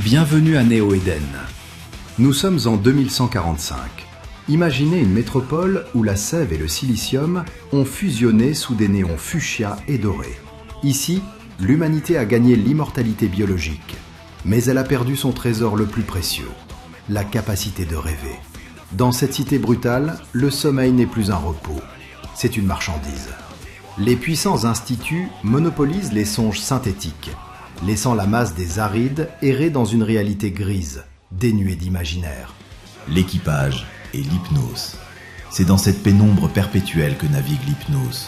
Bienvenue à Néo-Éden. Nous sommes en 2145. Imaginez une métropole où la sève et le silicium ont fusionné sous des néons fuchsia et dorés. Ici, l'humanité a gagné l'immortalité biologique, mais elle a perdu son trésor le plus précieux, la capacité de rêver. Dans cette cité brutale, le sommeil n'est plus un repos, c'est une marchandise. Les puissants instituts monopolisent les songes synthétiques, laissant la masse des arides errer dans une réalité grise, dénuée d'imaginaire. L'équipage et l'hypnose. C'est dans cette pénombre perpétuelle que navigue l'hypnose.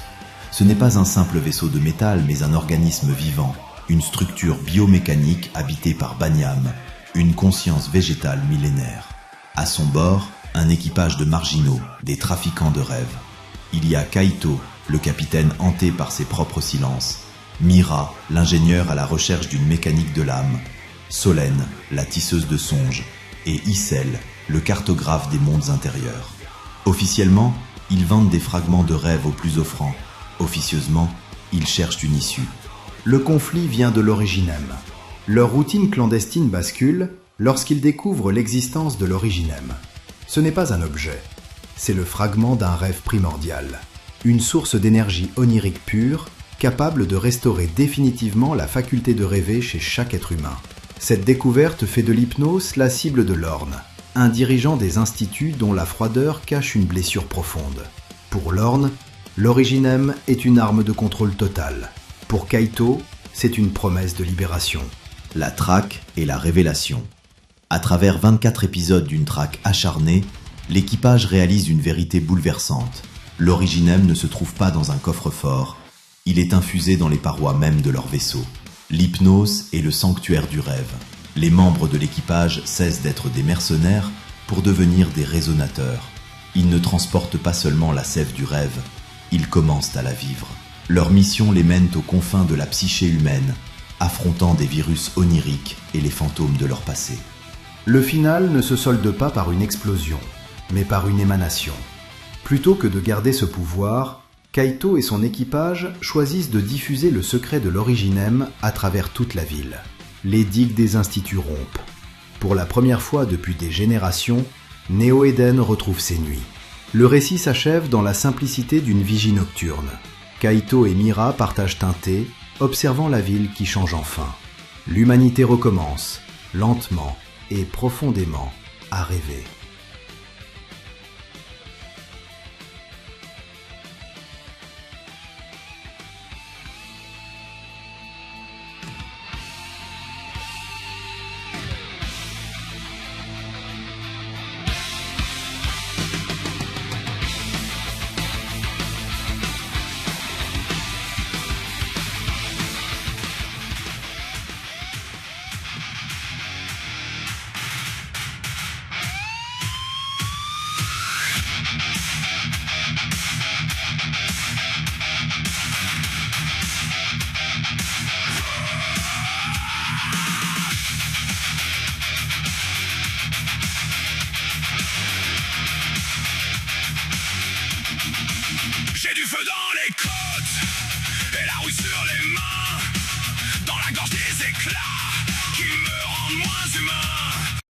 Ce n'est pas un simple vaisseau de métal, mais un organisme vivant, une structure biomécanique habitée par Banyam, une conscience végétale millénaire. À son bord, un équipage de marginaux, des trafiquants de rêves. Il y a Kaito, le capitaine hanté par ses propres silences, Mira, l'ingénieur à la recherche d'une mécanique de l'âme, Solène, la tisseuse de songes, et Issel, le cartographe des mondes intérieurs. Officiellement, ils vendent des fragments de rêve aux plus offrants. Officieusement, ils cherchent une issue. Le conflit vient de l'Originem. Leur routine clandestine bascule lorsqu'ils découvrent l'existence de l'Originem. Ce n'est pas un objet, c'est le fragment d'un rêve primordial, une source d'énergie onirique pure, capable de restaurer définitivement la faculté de rêver chez chaque être humain. Cette découverte fait de l'hypnose la cible de Lorne, un dirigeant des instituts dont la froideur cache une blessure profonde. Pour Lorne, l'Originem est une arme de contrôle total. Pour Kaito, c'est une promesse de libération. La traque et la révélation. À travers 24 épisodes d'une traque acharnée, l'équipage réalise une vérité bouleversante. L'Originem ne se trouve pas dans un coffre-fort. Il est infusé dans les parois mêmes de leur vaisseau. L'hypnose est le sanctuaire du rêve. Les membres de l'équipage cessent d'être des mercenaires pour devenir des résonateurs. Ils ne transportent pas seulement la sève du rêve, ils commencent à la vivre. Leur mission les mène aux confins de la psyché humaine, affrontant des virus oniriques et les fantômes de leur passé. Le final ne se solde pas par une explosion, mais par une émanation. Plutôt que de garder ce pouvoir, Kaito et son équipage choisissent de diffuser le secret de l'Originem à travers toute la ville. Les digues des instituts rompent. Pour la première fois depuis des générations, Néo-Éden retrouve ses nuits. Le récit s'achève dans la simplicité d'une vigie nocturne. Kaito et Mira partagent un thé, observant la ville qui change enfin. L'humanité recommence, lentement et profondément, à rêver.